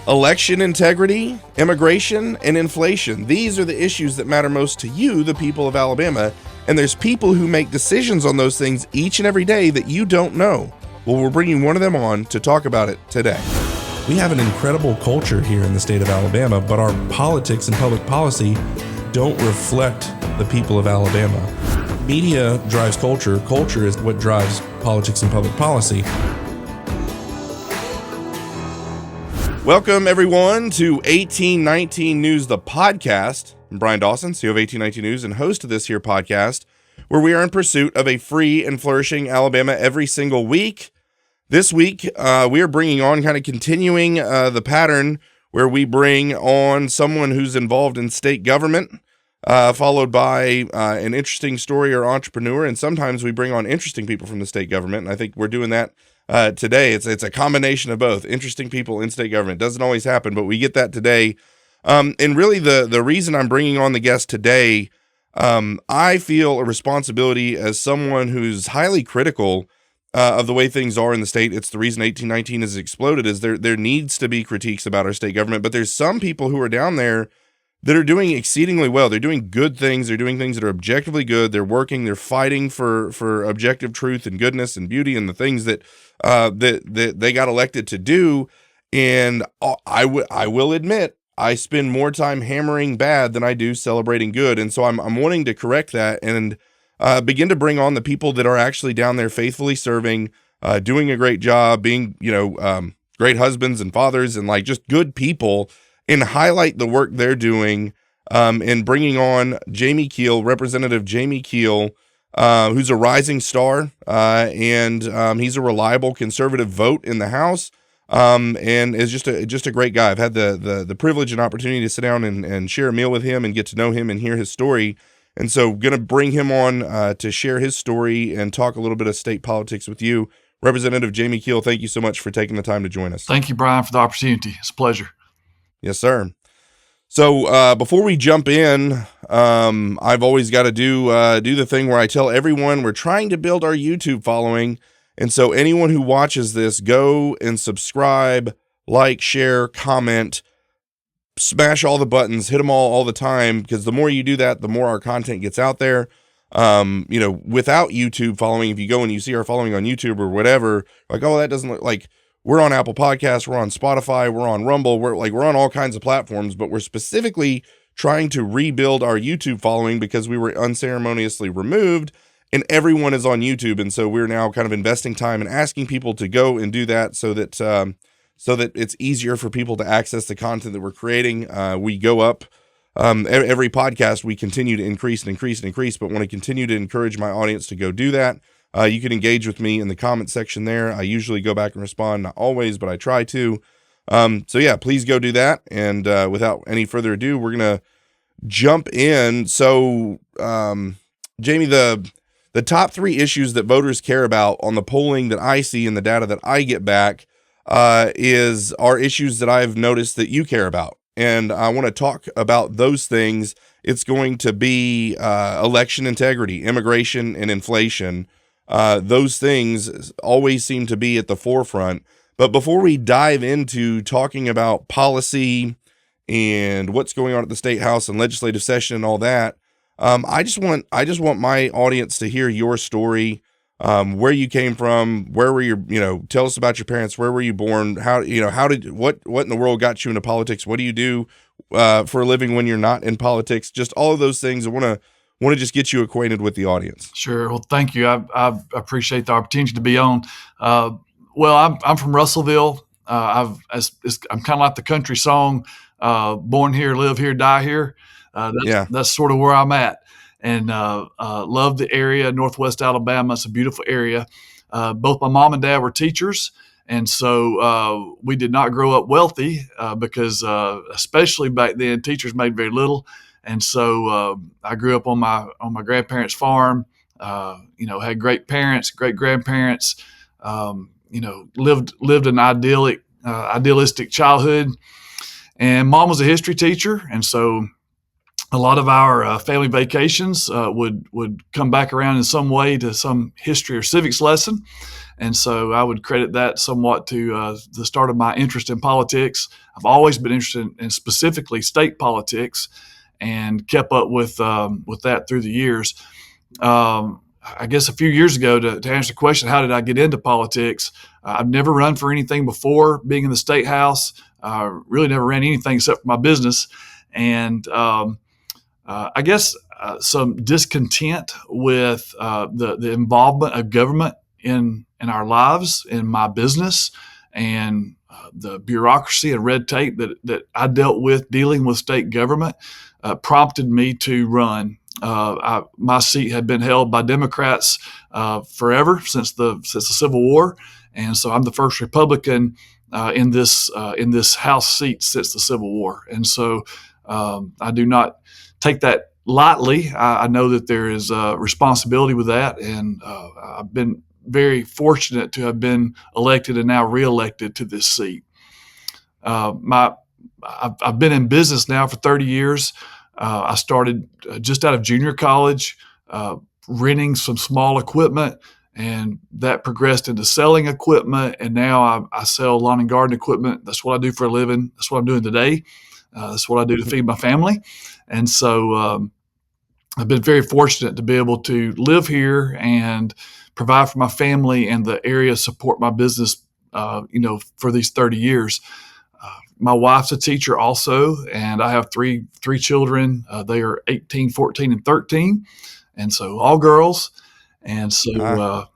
Election integrity, immigration, and inflation. These are the issues that matter most to you, the people of Alabama. And there's people who make decisions on those things each and every day that you don't know. Well, we're bringing one of them on to talk about it today. We have an incredible culture here in the state of Alabama, but our politics and public policy don't reflect the people of Alabama. Media drives culture. Culture is what drives politics and public policy. Welcome, everyone, to 1819 News, the podcast. I'm Bryan Dawson, CEO of 1819 News, and host of this here podcast, where we are in pursuit of a free and flourishing Alabama every single week. This week, we are bringing on, kind of continuing the pattern where we bring on someone who's involved in state government, followed by an interesting story or entrepreneur, and sometimes we bring on interesting people from the state government, and I think we're doing that today. It's a combination of both. Interesting people in state government. Doesn't always happen, but we get that today. And really the reason I'm bringing on the guest today, I feel a responsibility as someone who's highly critical of the way things are in the state. It's the reason 1819 has exploded, is there needs to be critiques about our state government, but there's some people who are down there that are doing exceedingly well. They're doing good things. They're doing things that are objectively good. They're working. They're fighting for objective truth and goodness and beauty and the things that they got elected to do. And I will admit, I spend more time hammering bad than I do celebrating good. And so I'm wanting to correct that and begin to bring on the people that are actually down there faithfully serving, doing a great job, being great husbands and fathers and like just good people, and highlight the work they're doing, and bringing on Jamie Kiel, Representative Jamie Kiel, who's a rising star, and he's a reliable conservative vote in the House, and is just a great guy. I've had the privilege and opportunity to sit down and share a meal with him and get to know him and hear his story. And so going to bring him on to share his story and talk a little bit of state politics with you. Representative Jamie Kiel, thank you so much for taking the time to join us. Thank you, Bryan, for the opportunity. It's a pleasure. Yes, sir. So before we jump in, I've always got to do the thing where I tell everyone we're trying to build our YouTube following. And so anyone who watches this, go and subscribe, like, share, comment, smash all the buttons, hit them all the time, because the more you do that, the more our content gets out there. Without YouTube following, if you go and you see our following on YouTube or whatever, like, oh, that doesn't look like. We're on Apple Podcasts, we're on Spotify, we're on Rumble, we're on all kinds of platforms, but we're specifically trying to rebuild our YouTube following because we were unceremoniously removed and everyone is on YouTube. And so we're now kind of investing time and asking people to go and do that so that it's easier for people to access the content that we're creating. We go up, every podcast, we continue to increase, but want to continue to encourage my audience to go do that. You can engage with me in the comment section there. I usually go back and respond, not always, but I try to. So yeah, please go do that. And without any further ado, we're going to jump in. So, Jamie, the top 3 issues that voters care about on the polling that I see and the data that I get back are issues that I've noticed that you care about. And I want to talk about those things. It's going to be election integrity, immigration, and inflation. Those things always seem to be at the forefront. But before we dive into talking about policy and what's going on at the State House and legislative session and all that, I just want my audience to hear your story, where you came from, where were you, tell us about your parents, where were you born, what in the world got you into politics, what do you do for a living when you're not in politics, just all of those things. I want to just get you acquainted with the audience. Sure. Well, thank you. I appreciate the opportunity to be on. I'm from Russellville. I'm kind of like the country song, born here, live here, die here. That's sort of where I'm at. And love the area, Northwest Alabama. It's a beautiful area. Both my mom and dad were teachers. And so we did not grow up wealthy because especially back then, teachers made very little. And so I grew up on my grandparents' farm, had great parents, great grandparents, lived an idealistic childhood. And mom was a history teacher. And so a lot of our family vacations would come back around in some way to some history or civics lesson. And so I would credit that somewhat to the start of my interest in politics. I've always been interested in specifically state politics, and kept up with that through the years. I guess a few years ago, to answer the question, how did I get into politics? I've never run for anything before being in the state house. Really never ran anything except for my business. And I guess some discontent with the involvement of government in our lives, in my business, and the bureaucracy and red tape that I dealt with dealing with state government prompted me to run. My seat had been held by Democrats forever, since the Civil War, and so I'm the first Republican in this House seat since the Civil War. And so I do not take that lightly. I know that there is responsibility with that, and I've been very fortunate to have been elected and now reelected to this seat. I've been in business now for 30 years. I started just out of junior college, renting some small equipment, and that progressed into selling equipment. And now I sell lawn and garden equipment. That's what I do for a living. That's what I'm doing today. That's what I do to feed my family. And so I've been very fortunate to be able to live here and provide for my family and the area, support my business, for these 30 years. My wife's a teacher also, and I have three children. They are 18, 14, and 13, and so all girls. And so,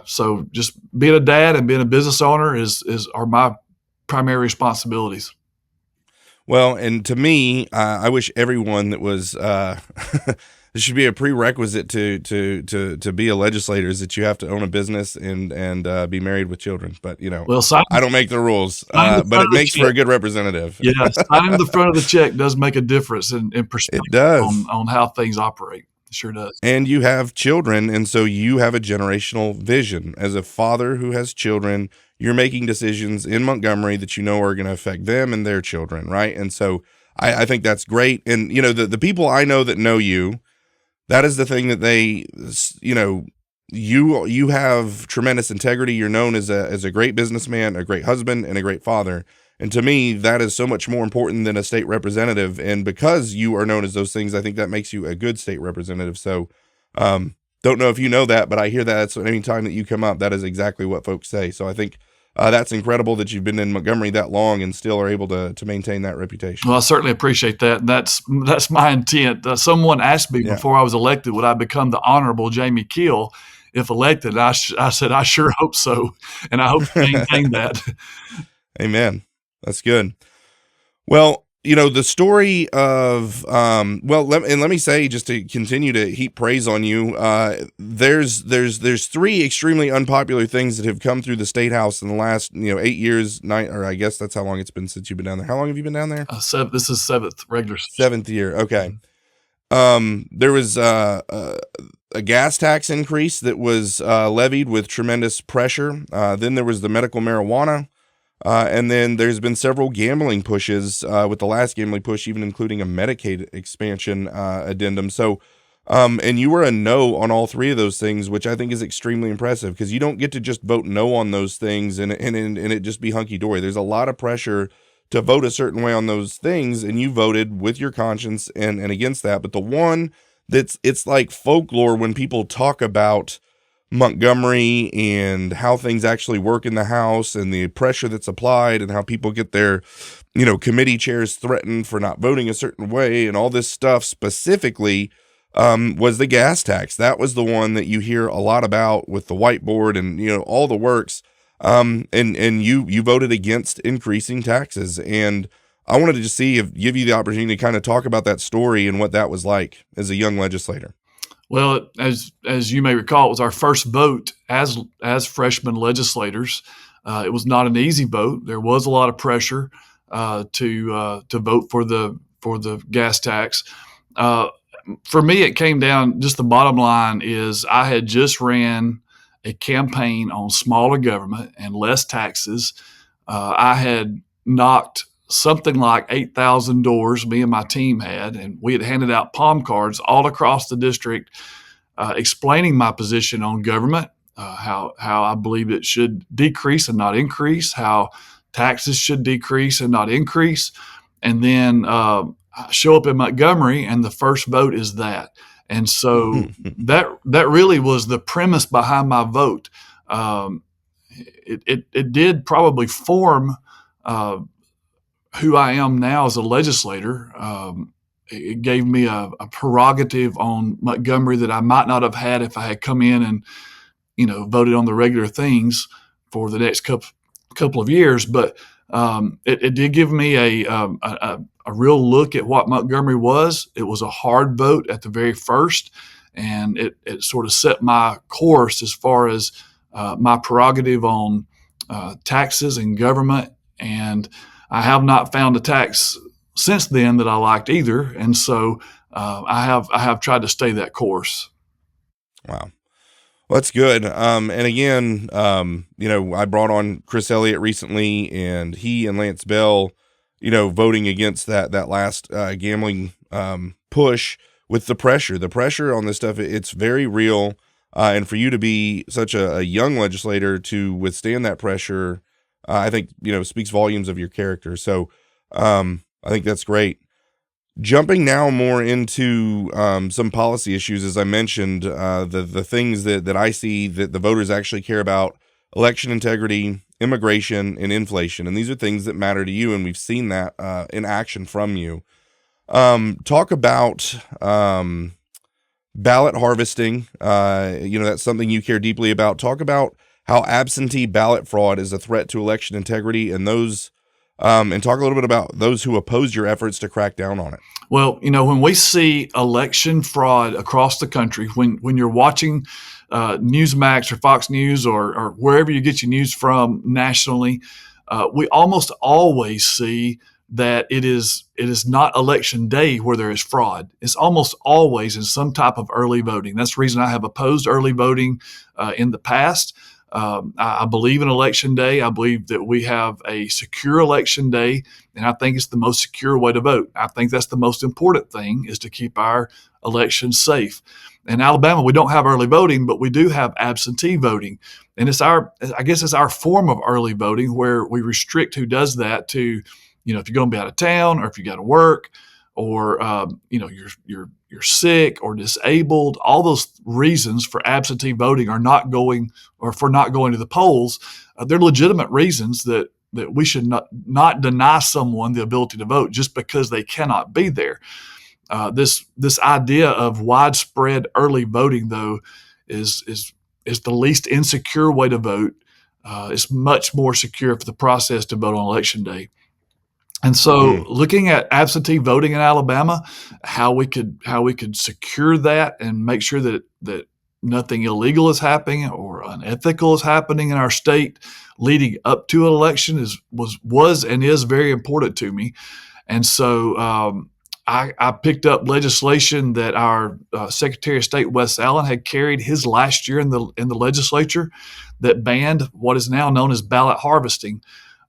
so just being a dad and being a business owner are my primary responsibilities. Well, and to me, I wish everyone that was this should be a prerequisite to be a legislator, is that you have to own a business and be married with children. But I don't make the rules, but it makes for a good representative. Yeah, signing the front of the check does make a difference in perspective. It does. On how things operate. It sure does. And you have children, and so you have a generational vision. As a father who has children, you're making decisions in Montgomery that are going to affect them and their children, right? And so I think that's great. And the people I know that know you, that is the thing that they, you have tremendous integrity. You're known as a great businessman, a great husband, and a great father. And to me, that is so much more important than a state representative. And because you are known as those things, I think that makes you a good state representative. So, don't know if you know that, but I hear that. So any time that you come up, that is exactly what folks say. So I think that's incredible that you've been in Montgomery that long and still are able to maintain that reputation. Well, I certainly appreciate that. That's my intent. Someone asked me before I was elected, would I become the Honorable Jamie Kiel if elected? I said, I sure hope so. And I hope to maintain that. Amen. That's good. Well, the story of, let me say, just to continue to heap praise on you, there's three extremely unpopular things that have come through the State House in the last, 8 years, or I guess that's how long it's been since you've been down there. How long have you been down there? This is regular. 7th year. Okay. There was a gas tax increase that was levied with tremendous pressure. Then there was the medical marijuana. And then there's been several gambling pushes, with the last gambling push even including a Medicaid expansion addendum. So, and you were a no on all three of those things, which I think is extremely impressive, because you don't get to just vote no on those things and it just be hunky-dory. There's a lot of pressure to vote a certain way on those things, and you voted with your conscience and against that. But the one it's like folklore when people talk about Montgomery and how things actually work in the House and the pressure that's applied and how people get their, committee chairs threatened for not voting a certain way and all this stuff specifically, was the gas tax. That was the one that you hear a lot about with the whiteboard and, all the works. And you voted against increasing taxes. And I wanted to just give you the opportunity to kind of talk about that story and what that was like as a young legislator. Well, as you may recall, it was our first vote as freshman legislators. It was not an easy vote. There was a lot of pressure to vote for the gas tax. For me, it came down, just the bottom line is I had just ran a campaign on smaller government and less taxes. I had knocked something like 8,000 doors, me and my team had, and we had handed out palm cards all across the district, explaining my position on government how I believe it should decrease and not increase, how taxes should decrease and not increase. And then I show up in Montgomery, and the first vote is that. And so that really was the premise behind my vote. It did probably form who I am now as a legislator. It gave me a prerogative on Montgomery that I might not have had if I had come in and voted on the regular things for the next couple of years. But it did give me a real look at what Montgomery was. It was a hard vote at the very first, and it sort of set my course as far as my prerogative on taxes and government. And I have not found a tax since then that I liked either. And so I have tried to stay that course. Wow. Well, that's good. And again, I brought on Chris Elliott recently, and he and Lance Bell, voting against that last gambling push with the pressure on this stuff. It's very real. And for you to be such a young legislator to withstand that pressure, I think, speaks volumes of your character. So I think that's great. Jumping now more into some policy issues, as I mentioned, the things that I see that the voters actually care about: election integrity, immigration, and inflation. And these are things that matter to you, and we've seen that in action from you. Talk about ballot harvesting. That's something you care deeply about. Talk about how absentee ballot fraud is a threat to election integrity, and and talk a little bit about those who oppose your efforts to crack down on it. Well, when we see election fraud across the country, when you're watching Newsmax or Fox News or wherever you get your news from nationally, we almost always see that it is not election day where there is fraud. It's almost always in some type of early voting. That's the reason I have opposed early voting in the past. I believe in election day. I believe that we have a secure election day, and I think it's the most secure way to vote. I think that's the most important thing, is to keep our elections safe. In Alabama, we don't have early voting, but we do have absentee voting. And I guess it's our form of early voting, where we restrict who does that to, if you're going to be out of town, or if you got to work, or you're sick or disabled. All those reasons for absentee voting for not going to the polls. They're legitimate reasons that we should not deny someone the ability to vote just because they cannot be there. This idea of widespread early voting, though, is the least insecure way to vote. It's much more secure for the process to vote on election day. And so, looking at absentee voting in Alabama, how we could secure that and make sure that nothing illegal is happening or unethical is happening in our state leading up to an election was and is very important to me. And so I picked up legislation that our Secretary of State Wes Allen had carried his last year in the legislature that banned what is now known as ballot harvesting.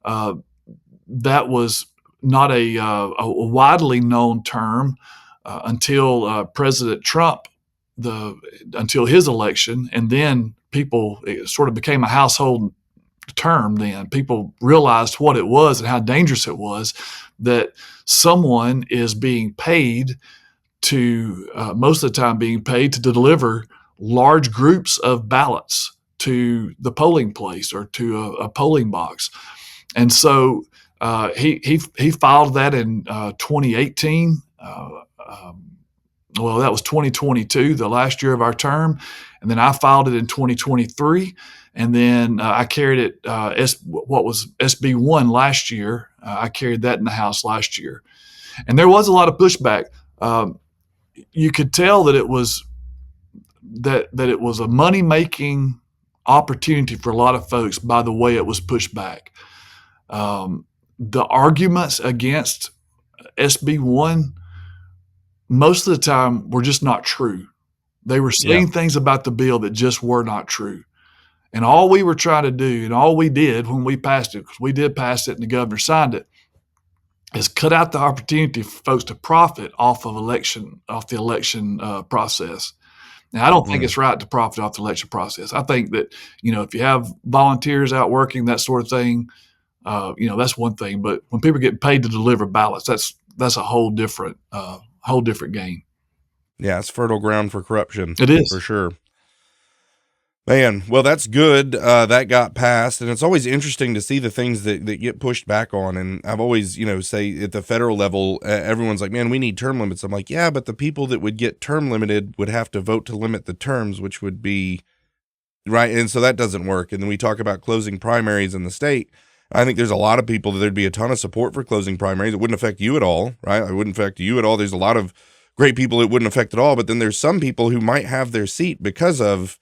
That was not a widely known term until President Trump, until his election, and then it sort of became a household term. Then people realized what it was and how dangerous it was, that someone is being paid to, most of the time being paid to deliver large groups of ballots to the polling place or to a polling box. And so he filed that in 2018. Well, that was 2022, the last year of our term. And then I filed it in 2023. And then I carried it, what was SB1 last year. I carried that in the House last year. And there was a lot of pushback. You could tell that it was a money-making opportunity for a lot of folks by the way it was pushed back. The arguments against SB1 most of the time were just not true. They were saying things about the bill that just were not true. And all we were trying to do, and all we did when we passed it, because we did pass it and the governor signed it, is cut out the opportunity for folks to profit off the election process. And I don't think Mm. it's right to profit off the election process. I think that, if you have volunteers out working, that sort of thing, that's one thing. But when people get paid to deliver ballots, that's a whole different game. Yeah, it's fertile ground for corruption. It is. For sure. Man, well, that's good. That got passed, and it's always interesting to see the things that get pushed back on. And I've always, say at the federal level, everyone's like, man, we need term limits. I'm like, yeah, but the people that would get term limited would have to vote to limit the terms, which would be right. And so that doesn't work. And then we talk about closing primaries in the state. I think there's a lot of people that there'd be a ton of support for closing primaries. It wouldn't affect you at all, right? It wouldn't affect you at all. There's a lot of great people it wouldn't affect at all. But then there's some people who might have their seat because of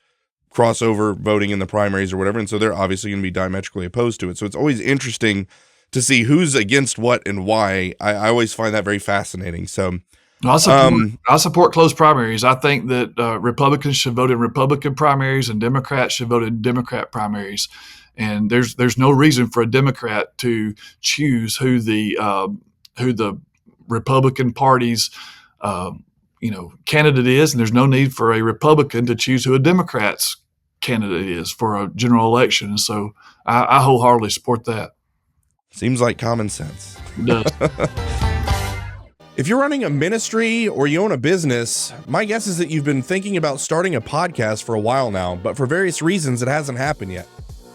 crossover voting in the primaries or whatever. And so they're obviously going to be diametrically opposed to it. So it's always interesting to see who's against what and why. I always find that very fascinating. So I support closed primaries. I think that Republicans should vote in Republican primaries and Democrats should vote in Democrat primaries. And there's no reason for a Democrat to choose who the Republican Party's candidate is, and there's no need for a Republican to choose who a Democrat's candidate is for a general election. And so I wholeheartedly support that. seems like common sense. It does. If you're running a ministry or you own a business, my guess is that you've been thinking about starting a podcast for a while now, but for various reasons it hasn't happened yet.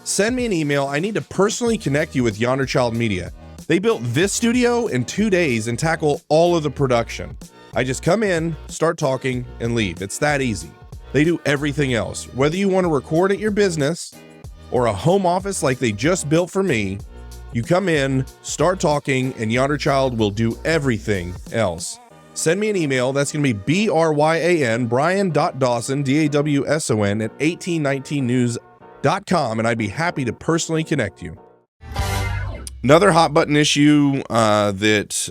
Send me an email. I need to personally connect you with Yonder Child Media. They built this studio in 2 days and tackle all of the production. I just come in, start talking, and leave. It's that easy. They do everything else. Whether you want to record at your business or a home office like they just built for me, you come in, start talking, and Yonder Child will do everything else. Send me an email. That's going to be BRYAN, Bryan.Dawson, DAWSON at 1819news.com, and I'd be happy to personally connect you. Another hot button issue that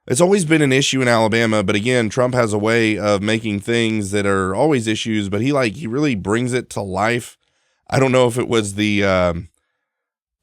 it's always been an issue in Alabama, but again, Trump has a way of making things that are always issues, but he really brings it to life. I don't know if it was the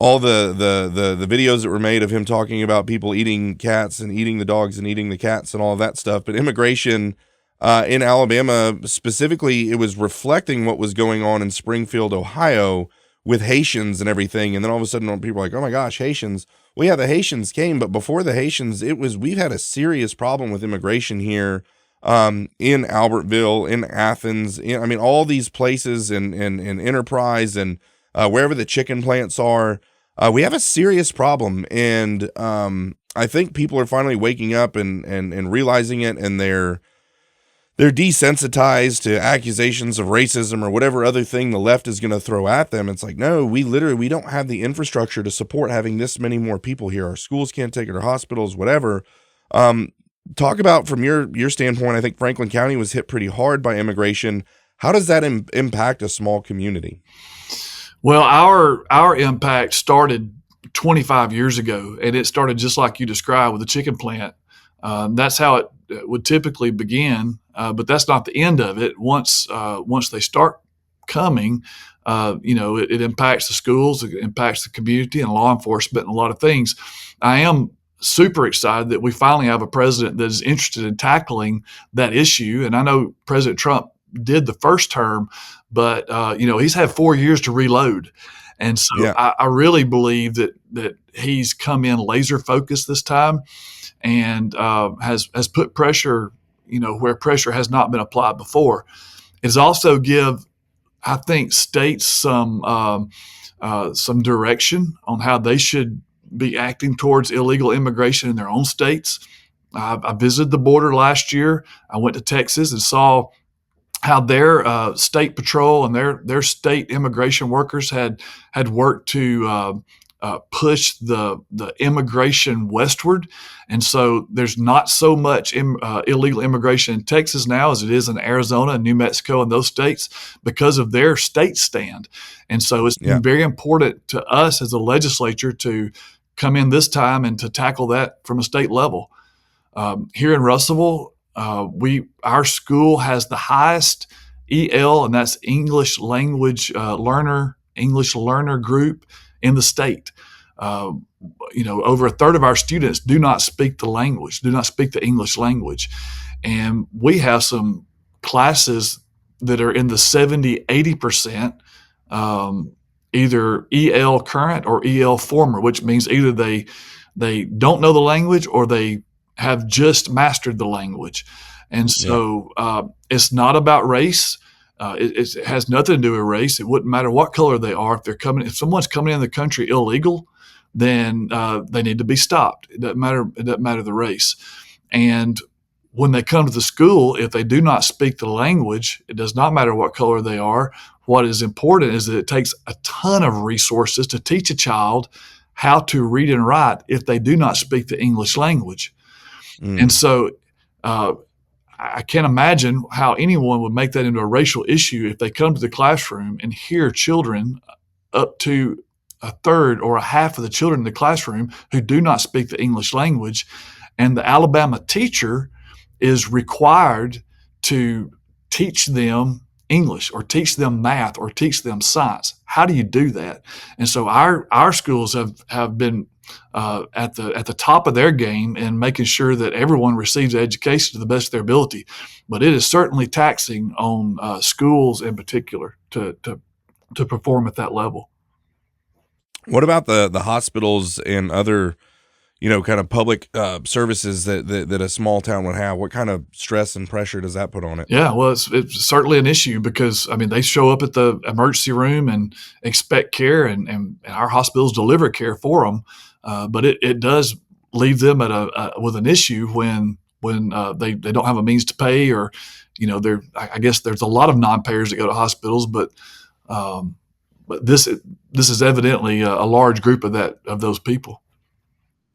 all the videos that were made of him talking about people eating cats and eating the dogs and eating the cats and all of that stuff, but immigration in Alabama specifically, it was reflecting what was going on in Springfield, Ohio, with Haitians and everything. And then all of a sudden people are like, oh my gosh, Haitians. Well, yeah, the Haitians came, but before the Haitians, we've had a serious problem with immigration here in Albertville, in Athens, all these places in Enterprise and wherever the chicken plants are. We have a serious problem. And I think people are finally waking up and realizing it, and they're desensitized to accusations of racism or whatever other thing the left is going to throw at them. It's like, no, we don't have the infrastructure to support having this many more people here. Our schools can't take it, our hospitals, whatever. Talk about from your standpoint. I think Franklin County was hit pretty hard by immigration. How does that impact a small community? Well, our impact started 25 years ago, and it started just like you described with the chicken plant. That's how it would typically begin, but that's not the end of it. Once they start coming, it impacts the schools, it impacts the community and law enforcement and a lot of things. I am super excited that we finally have a president that is interested in tackling that issue. And I know President Trump did the first term, but he's had 4 years to reload. And so yeah. I really believe that he's come in laser focused this time and has put pressure, where pressure has not been applied before. It's also give, I think, states some direction on how they should be acting towards illegal immigration in their own states. I visited the border last year. I went to Texas and saw how their state patrol and their state immigration workers had worked to push the immigration westward. And so there's not so much illegal immigration in Texas now as it is in Arizona and New Mexico and those states because of their state stand. And so it's been very important to us as a legislature to come in this time and to tackle that from a state level. Here in Russellville, our school has the highest EL, and that's English language learner group in the state. Over a third of our students do not speak the English language. And we have some classes that are in the 70-80%, either EL current or EL former, which means either they don't know the language or they have just mastered the language. And Yeah. so it's not about race. It has nothing to do with race. It wouldn't matter what color they are. If someone's coming in the country illegal, then they need to be stopped. It doesn't matter the race. And when they come to the school, if they do not speak the language, it does not matter what color they are. What is important is that it takes a ton of resources to teach a child how to read and write if they do not speak the English language. And so I can't imagine how anyone would make that into a racial issue if they come to the classroom and hear children, up to a third or a half of the children in the classroom, who do not speak the English language. And the Alabama teacher is required to teach them English or teach them math or teach them science. How do you do that? And so our schools have been at the top of their game in making sure that everyone receives education to the best of their ability. But it is certainly taxing on schools in particular to perform at that level. What about the hospitals and other, kind of public services that a small town would have? What kind of stress and pressure does that put on it? Yeah, well, it's certainly an issue because, I mean, they show up at the emergency room and expect care, and our hospitals deliver care for them. But it does leave them with an issue when they don't have a means to pay, or, I guess there's a lot of non-payers that go to hospitals, but this is evidently a large group of those people.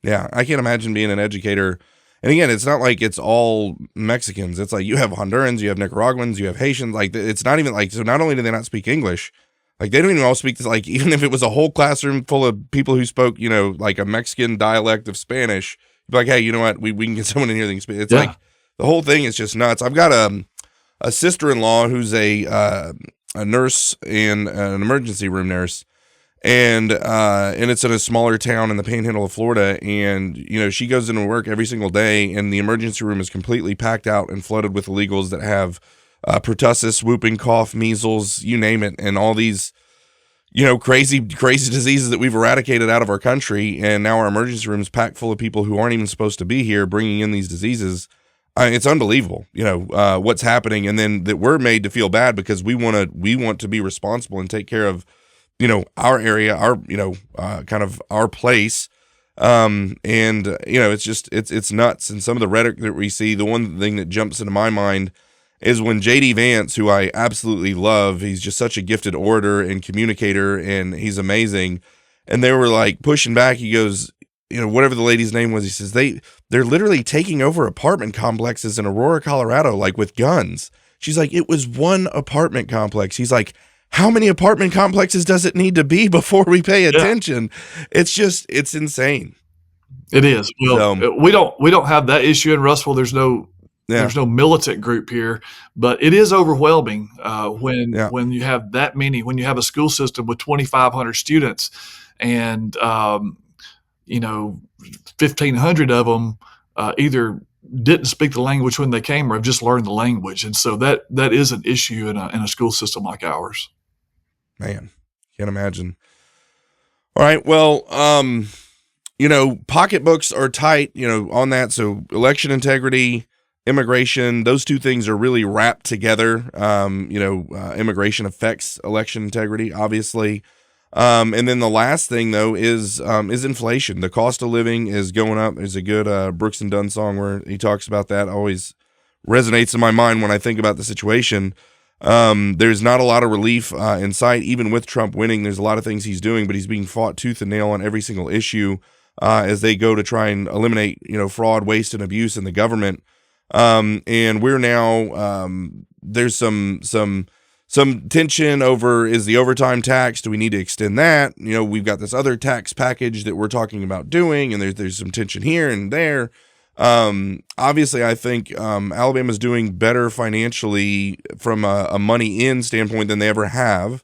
Yeah, I can't imagine being an educator. And again, it's not like it's all Mexicans. It's like you have Hondurans, you have Nicaraguans, you have Haitians. Like, it's not even like, so not only do they not speak English, like they don't even all speak this. Like, even if it was a whole classroom full of people who spoke, like a Mexican dialect of Spanish, you'd be like, hey, you know what? We can get someone in here that can speak. It's like the whole thing is just nuts. I've got a sister-in-law who's a nurse and an emergency room nurse. And it's in a smaller town in the panhandle of Florida. And, she goes into work every single day, and the emergency room is completely packed out and flooded with illegals that have pertussis, whooping cough, measles, you name it. And all these, crazy diseases that we've eradicated out of our country. And now our emergency room is packed full of people who aren't even supposed to be here, bringing in these diseases. It's unbelievable, what's happening. And then that we're made to feel bad because we want to be responsible and take care of, our area, our, kind of our place. It's just, it's nuts. And some of the rhetoric that we see, the one thing that jumps into my mind is when JD Vance, who I absolutely love, he's just such a gifted orator and communicator, and he's amazing. And they were like pushing back. He goes, whatever the lady's name was, he says, they're literally taking over apartment complexes in Aurora, Colorado, like with guns. She's like, it was one apartment complex. He's like, how many apartment complexes does it need to be before we pay attention? It's insane. It is. Well, we don't have that issue in Russellville. There's no militant group here, but it is overwhelming when you have that many, when you have a school system with 2,500 students and 1,500 of them either didn't speak the language when they came or have just learned the language. And so that is an issue in a school system like ours. Man, can't imagine. All right. Well, pocketbooks are tight, on that. So election integrity, immigration, those two things are really wrapped together. Immigration affects election integrity, obviously. And then the last thing though is inflation. The cost of living is going up. There's a good Brooks and Dunn song where he talks about that. Always resonates in my mind when I think about the situation. There's not a lot of relief in sight, even with Trump winning. There's a lot of things he's doing, but he's being fought tooth and nail on every single issue as they go to try and eliminate, fraud, waste, and abuse in the government. And we're now there's some tension over, is the overtime tax, do we need to extend that? We've got this other tax package that we're talking about doing, and there's some tension here and there. Obviously, I think Alabama's doing better financially from a money in standpoint than they ever have.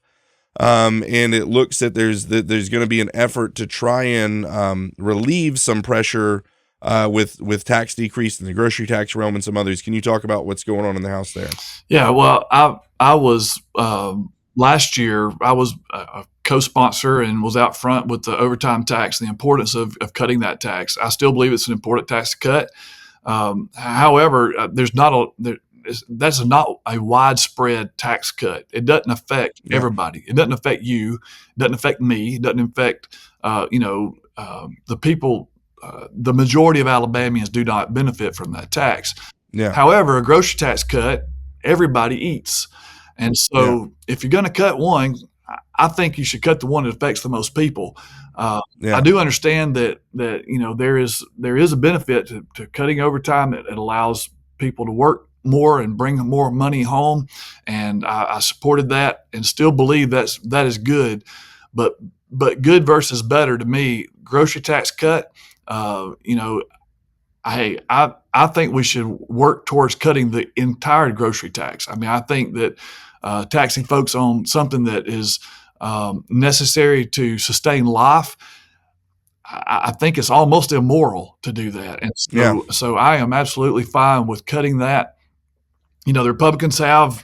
And it looks that there's going to be an effort to try and relieve some pressure with tax decrease in the grocery tax realm and some others. Can you talk about what's going on in the House there? Yeah, well, I was last year. I was a co-sponsor and was out front with the overtime tax and the importance of cutting that tax. I still believe it's an important tax to cut. However, there's not that's not a widespread tax cut. It doesn't affect everybody. It doesn't affect you. It doesn't affect me. It doesn't affect the people. The majority of Alabamians do not benefit from that tax. Yeah. However, a grocery tax cut, everybody eats. And so if you're going to cut one, I think you should cut the one that affects the most people. I do understand that there is a benefit to cutting overtime. It allows people to work more and bring more money home, and I supported that and still believe that is good. But good versus better to me, grocery tax cut. I think we should work towards cutting the entire grocery tax. I mean, I think that taxing folks on something that is necessary to sustain life, I think it's almost immoral to do that. And so I am absolutely fine with cutting that. The Republicans have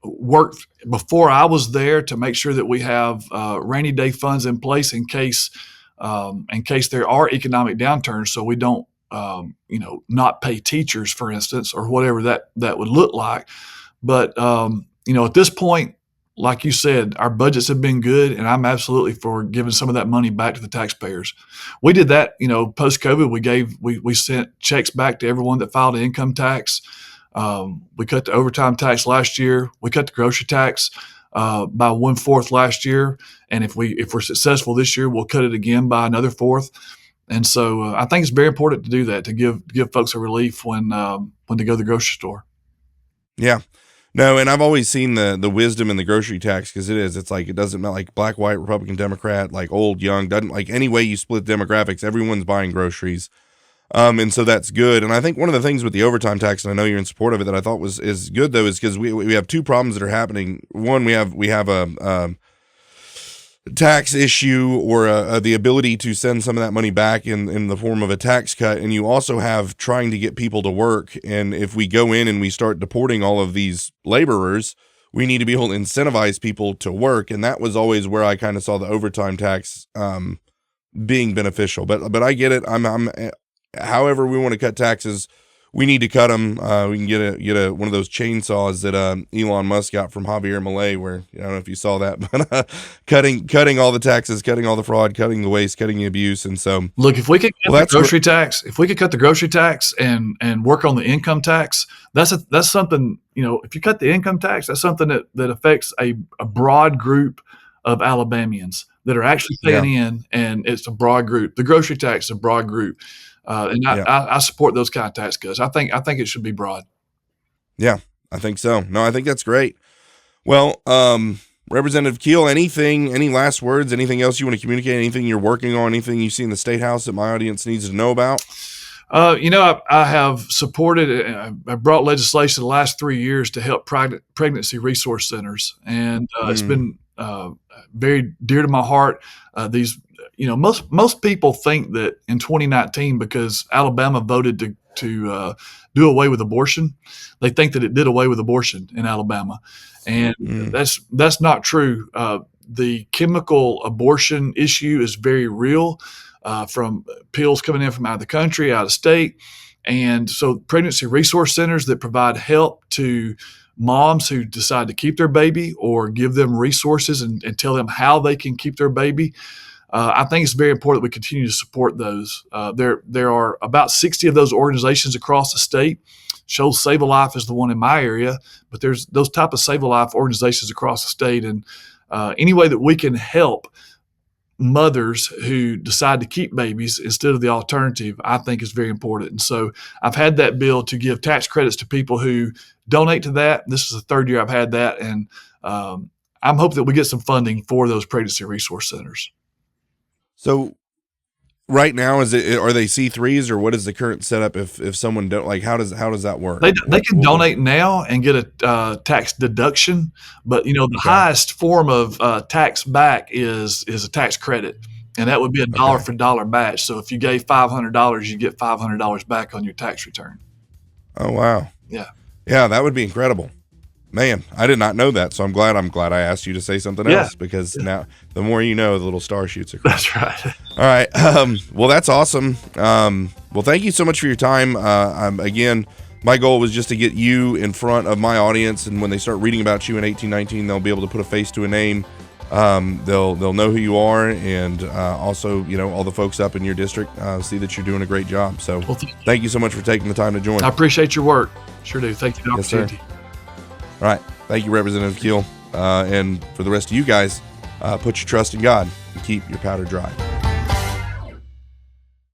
worked before I was there to make sure that we have rainy day funds in place in case there are economic downturns, so we don't not pay teachers, for instance, or whatever that would look like. But at this point, like you said, our budgets have been good, and I'm absolutely for giving some of that money back to the taxpayers. We did that, post COVID. We sent checks back to everyone that filed an income tax. We cut the overtime tax last year. We cut the grocery tax by 1/4 last year, and if we're successful this year, we'll cut it again by another 1/4. And so I think it's very important to do that, to give folks a relief when they go to the grocery store. Yeah. No, and I've always seen the wisdom in the grocery tax, because it's like, it doesn't matter, like black, white, Republican, Democrat, like old, young, doesn't, like, any way you split demographics, everyone's buying groceries. And so that's good. And I think one of the things with the overtime tax, and I know you're in support of it, that I thought is good though, is because we have two problems that are happening. One, we have a tax issue, or the ability to send some of that money back in the form of a tax cut. And you also have trying to get people to work. And if we go in and we start deporting all of these laborers, we need to be able to incentivize people to work. And that was always where I kind of saw the overtime tax being beneficial. But I get it. I'm however we want to cut taxes, we need to cut them. We can get one of those chainsaws that Elon Musk got from Javier Milei, where, I don't know if you saw that, but cutting all the taxes, cutting all the fraud, cutting the waste, cutting the abuse. And so, look, if we could cut the grocery tax, and work on the income tax, that's something. If you cut the income tax, that's something that affects a broad group of Alabamians that are actually paying in, and it's a broad group. The grocery tax is a broad group. I support those kind of tax cuts. I think it should be broad. Yeah, I think so. No, I think that's great. Well, Representative Kiel, any last words, anything else you want to communicate, anything you're working on, anything you see in the State House that my audience needs to know about? I have supported, I brought legislation the last 3 years to help pregnancy resource centers. And it's been very dear to my heart. Most people think that in 2019, because Alabama voted to do away with abortion, they think that it did away with abortion in Alabama, and that's not true. The chemical abortion issue is very real, from pills coming in from out of the country, out of state, and so pregnancy resource centers that provide help to moms who decide to keep their baby, or give them resources and tell them how they can keep their baby. I think it's very important that we continue to support those. There are about 60 of those organizations across the state. Shoals Save a Life is the one in my area, but there's those type of Save a Life organizations across the state. And any way that we can help mothers who decide to keep babies instead of the alternative, I think is very important. And so I've had that bill to give tax credits to people who donate to that. This is the third year I've had that. And I'm hoping that we get some funding for those pregnancy resource centers. So right now, are they C3s, or what is the current setup? If someone don't, like, how does that work? They can donate now and get a tax deduction, but the highest form of tax back is a tax credit, and that would be a dollar Okay. for dollar match. So if you gave $500, you get $500 back on your tax return. Oh, wow. Yeah. Yeah, that would be incredible. Man, I did not know that, so I'm glad I asked you to say something Yeah. else, because now the more you know, the little star shoots across. That's right. All right. Well, that's awesome. Well, thank you so much for your time. Again, my goal was just to get you in front of my audience, and when they start reading about you in 1819, they'll be able to put a face to a name. They'll know who you are, and also, all the folks up in your district see that you're doing a great job. So, Well, thank you so much for taking the time to join. I appreciate your work. Sure do. Thank you for the Yes, sir. opportunity. All right. Thank you, Representative Kiel. And for the rest of you guys, put your trust in God and keep your powder dry.